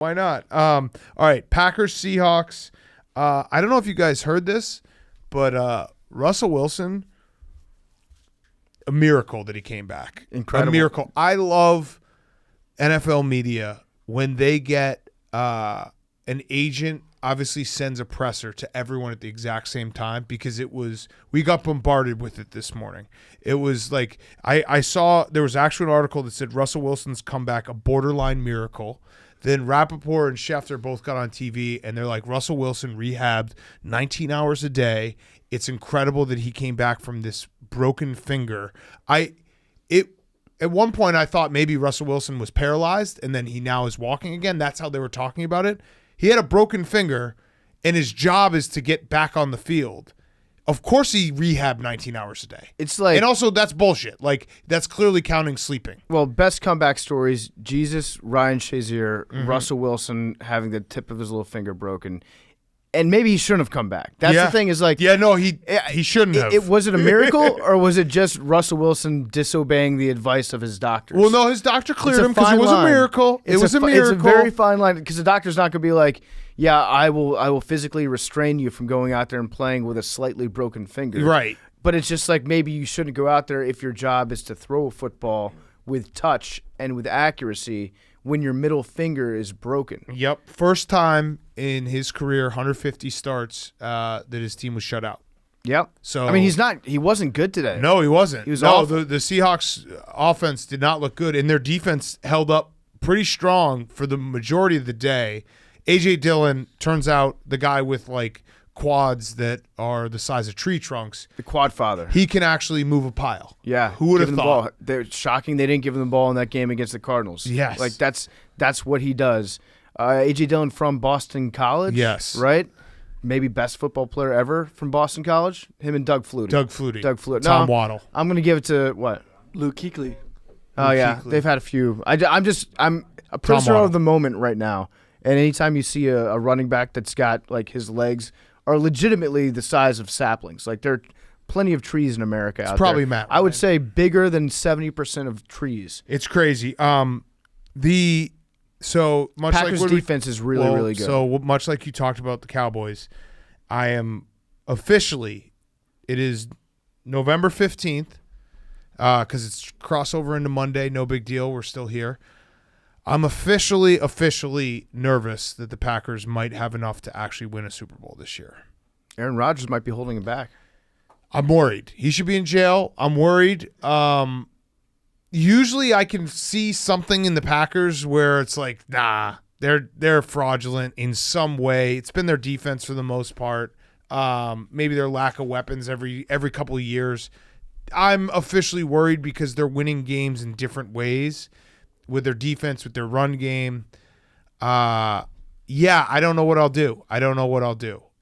Why not? All right, Packers, Seahawks. I don't know if you guys heard this, but Russell Wilson, a miracle that he came back. Incredible. A miracle. I love NFL media when they get an agent obviously sends a presser to everyone at the exact same time, because we got bombarded with it this morning. It was like I saw there was actually an article that said Russell Wilson's comeback a borderline miracle. Then Rappaport and Schefter both got on TV, and they're like, Russell Wilson rehabbed 19 hours a day. It's incredible that he came back from this broken finger. At one point, I thought maybe Russell Wilson was paralyzed, and then he now is walking again. That's how they were talking about it. He had a broken finger, and his job is to get back on the field. Of course he rehabbed 19 hours a day. It's like, and also that's bullshit. Like, that's clearly counting sleeping. Well, best comeback stories: Jesus, Ryan Shazier, Russell Wilson having the tip of his little finger broken, and maybe he shouldn't have come back. That's the thing. Is like, he shouldn't have. Was it a miracle, or was it just Russell Wilson disobeying the advice of his doctors? Well, no, his doctor cleared him because it was a miracle. It was a miracle. It's a very fine line, because the doctor's not going to be like, yeah, I will physically restrain you from going out there and playing with a slightly broken finger. Right. But it's just like, maybe you shouldn't go out there if your job is to throw a football with touch and with accuracy when your middle finger is broken. Yep. First time in his career, 150 starts, that his team was shut out. Yep. So I mean, he wasn't good today. No, he wasn't. He was awful. The Seahawks offense did not look good, and their defense held up pretty strong for the majority of the day. A.J. Dillon turns out the guy with like quads that are the size of tree trunks. The quad father. He can actually move a pile. Yeah. Who would have thought? They're shocking they didn't give him the ball in that game against the Cardinals. Yes. Like, that's what he does. A.J. Dillon from Boston College. Yes. Right? Maybe best football player ever from Boson College. Him and Doug Flutie. Doug Flutie. No, Tom Waddle. I'm going to give it to what? Luke Kuechly. Oh, yeah. They've had a few. I'm a prisoner of the moment right now. And anytime you see a running back that's got, like, his legs are legitimately the size of saplings. Like, there are plenty of trees in America out there. It's probably Matt Ryan. I would say bigger than 70% of trees. It's crazy. So much Packers like defense is really good. So much like you talked about the Cowboys, I am officially, it is November 15th, because it's crossover into Monday. No big deal. We're still here. I'm officially nervous that the Packers might have enough to actually win a Super Bowl this year. Aaron Rodgers might be holding him back. I'm worried. He should be in jail. I'm worried. Usually I can see something in the Packers where it's like, nah, they're fraudulent in some way. It's been their defense for the most part. Maybe their lack of weapons every couple of years. I'm officially worried because they're winning games in different ways with their defense, with their run game. I don't know what I'll do.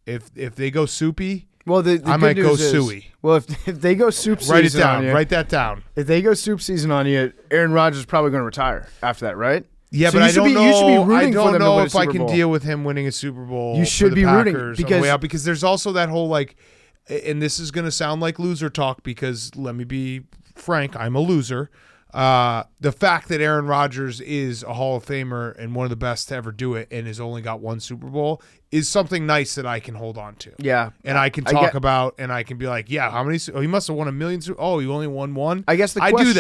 If they go soupy, well, I might go suey. Well, if they go soup season on you, write that down. If they go soup season on you, Aaron Rodgers is probably going to retire after that, right? Yeah, so but I don't know. You should be rooting I for them don't know to win if a I Super can Bowl. deal with him winning a Super Bowl. You should for be the rooting Packers because on the way out, because there's also that whole, like, and this is going to sound like loser talk because let me be frank, I'm a loser. The fact that Aaron Rodgers is a Hall of Famer and one of the best to ever do it and has only got one Super Bowl is something nice that I can hold on to. Yeah. And I can talk about, and I can be like, yeah, how many? Oh, he must have won 1 million. Oh, he only won one. I guess I do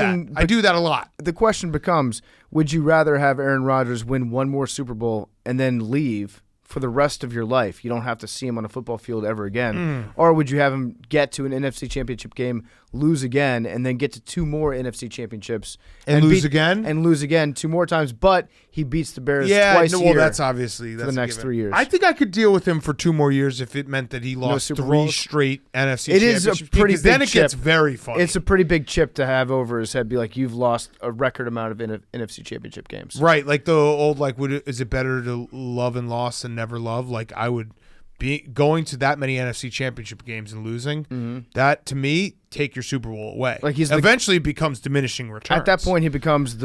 that a lot. The question becomes, would you rather have Aaron Rodgers win one more Super Bowl and then leave for the rest of your life? You don't have to see him on a football field ever again. Or would you have him get to an NFC championship game, lose again, and then get to 2 more NFC championships and lose again? And lose again 2 more times, but he beats the Bears twice a year. That's obviously for the next 3 years. I think I could deal with him for 2 more years if it meant that he lost 3 straight NFC championships. It is a pretty big then it chip. gets very funny. It's a pretty big chip to have over his head. Be like, you've lost a record amount of NFC championship games. Right, like the old, like, is it better to love and loss than never love? Like, I would be going to that many NFC championship games and losing. That, to me, take your Super Bowl away. Like, eventually it becomes diminishing returns. At that point, he becomes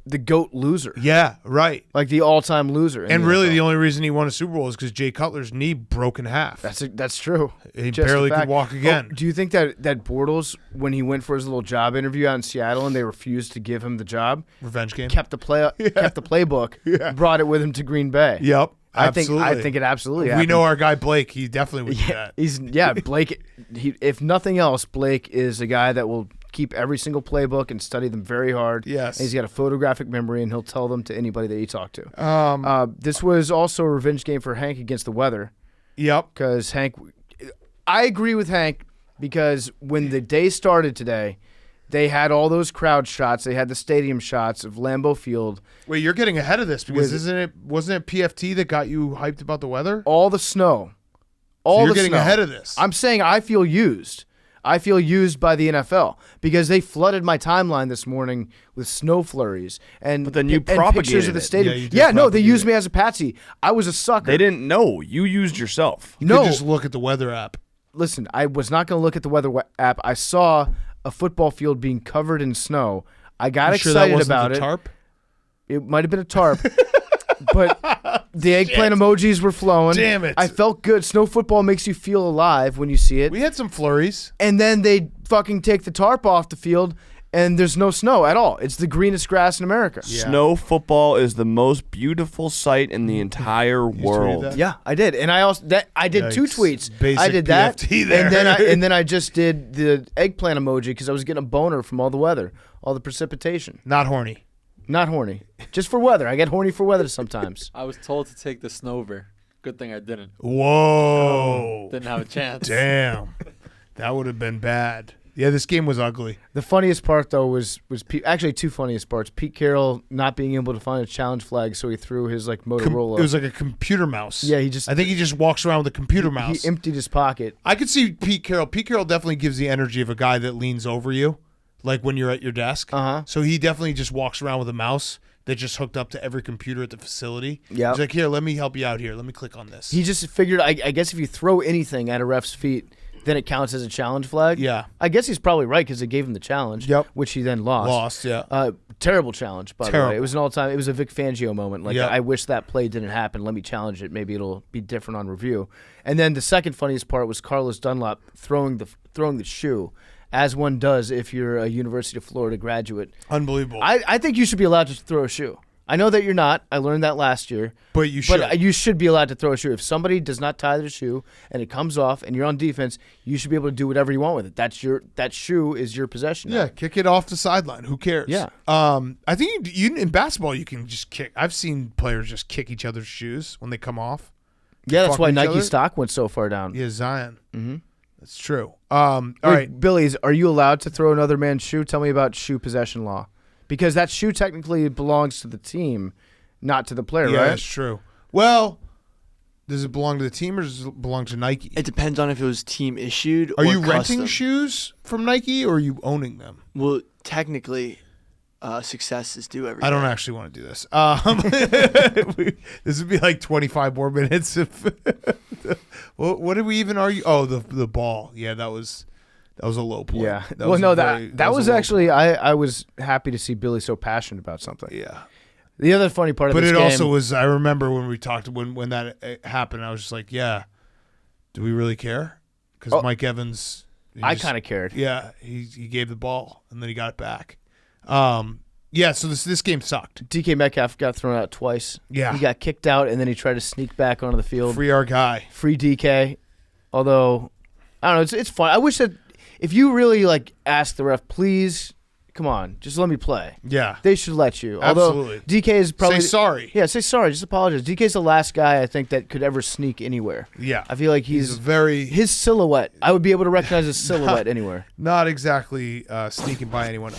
the GOAT loser. Yeah, right. Like the all-time loser. And really, the only reason he won a Super Bowl is because Jay Cutler's knee broke in half. That's true. He barely could walk again. Do you think that Bortles, when he went for his little job interview out in Seattle and they refused to give him the job, revenge game, kept the playbook, brought it with him to Green Bay? Yep. I think it absolutely happened. We know our guy Blake. He definitely would do that. Blake. If nothing else, Blake is a guy that will keep every single playbook and study them very hard. Yes. And he's got a photographic memory, and he'll tell them to anybody that he talked to. This was also a revenge game for Hank against the weather. Yep. Because I agree with Hank, because when the day started today, they had all those crowd shots. They had the stadium shots of Lambeau Field. Wait, you're getting ahead of this because wasn't it PFT that got you hyped about the weather? All the snow. You're getting ahead of this. I'm saying I feel used. I feel used by the NFL because they flooded my timeline this morning with snow flurries and pictures of the stadium. They used me as a patsy. I was a sucker. They didn't know. You used yourself. You could just look at the weather app. Listen, I was not going to look at the weather app. I saw a football field being covered in snow. I got excited about it. Tarp? It might have been a tarp. But the eggplant emojis were flowing. Damn it. I felt good. Snow football makes you feel alive when you see it. We had some flurries. And then they fucking take the tarp off the field, and there's no snow at all. It's the greenest grass in America. Yeah. Snow football is the most beautiful sight in the entire world. Yeah, I did. And I did 2 tweets. Basic I did that. PFT there. And then I just did the eggplant emoji because I was getting a boner from all the weather, all the precipitation. Not horny. Not horny. Just for weather. I get horny for weather sometimes. I was told to take the snover. Good thing I didn't. Whoa. Didn't have a chance. Damn. That would have been bad. Yeah, this game was ugly. The funniest part, though, was actually 2 funniest parts. Pete Carroll not being able to find a challenge flag, so he threw his Motorola. It was like a computer mouse. Yeah, I think he just walks around with a computer mouse. He emptied his pocket. I could see Pete Carroll. Pete Carroll definitely gives the energy of a guy that leans over you, like when you're at your desk. So he definitely just walks around with a mouse that just hooked up to every computer at the facility. Yeah. He's like, here, let me help you out here. Let me click on this. He just figured, I guess if you throw anything at a ref's feet, then it counts as a challenge flag. Yeah. I guess he's probably right because they gave him the challenge, which he then lost. Yeah. Terrible challenge, by the way. It was an all-time. It was a Vic Fangio moment. I wish that play didn't happen. Let me challenge it. Maybe it'll be different on review. And then the second funniest part was Carlos Dunlap throwing the shoe, as one does if you're a University of Florida graduate. Unbelievable. I think you should be allowed to throw a shoe. I know that you're not. I learned that last year. But you should. But you should be allowed to throw a shoe. If somebody does not tie their shoe and it comes off and you're on defense, you should be able to do whatever you want with it. That shoe is your possession. Yeah, kick it off the sideline. Who cares? Yeah. I think you in basketball you can just kick. I've seen players just kick each other's shoes when they come off. Yeah, that's why Nike stock went so far down. Yeah, Zion. Mm-hmm. That's true. All right, Billy's, are you allowed to throw another man's shoe? Tell me about shoe possession law. Because that shoe technically belongs to the team, not to the player, right? Yeah, that's true. Well, does it belong to the team or does it belong to Nike? It depends on if it was team issued or Are you custom. renting shoes from Nike or are you owning them? Well, technically, success is due every I don't day. actually want to do this. This would be like 25 more minutes. What did we even argue? Oh, the ball. Yeah, that was a low point. Yeah. That was actually, I was happy to see Billy so passionate about something. Yeah. The other funny part of but this it game, also was, I remember when we talked, when that happened, I was just like, yeah, do we really care? Because Mike Evans. I kind of cared. Yeah, he gave the ball, and then he got it back. Yeah, so this game sucked. DK Metcalf got thrown out twice. Yeah. He got kicked out, and then he tried to sneak back onto the field. Free our guy. Free DK. Although, I don't know, it's fun. I wish that if you really, ask the ref, please, come on, just let me play. Yeah. They should let you. Absolutely. Although DK is probably... Say sorry. Yeah, say sorry. Just apologize. DK's the last guy, I think, that could ever sneak anywhere. Yeah. I feel like he's very... His silhouette. I would be able to recognize his silhouette anywhere. Not exactly sneaking by anyone.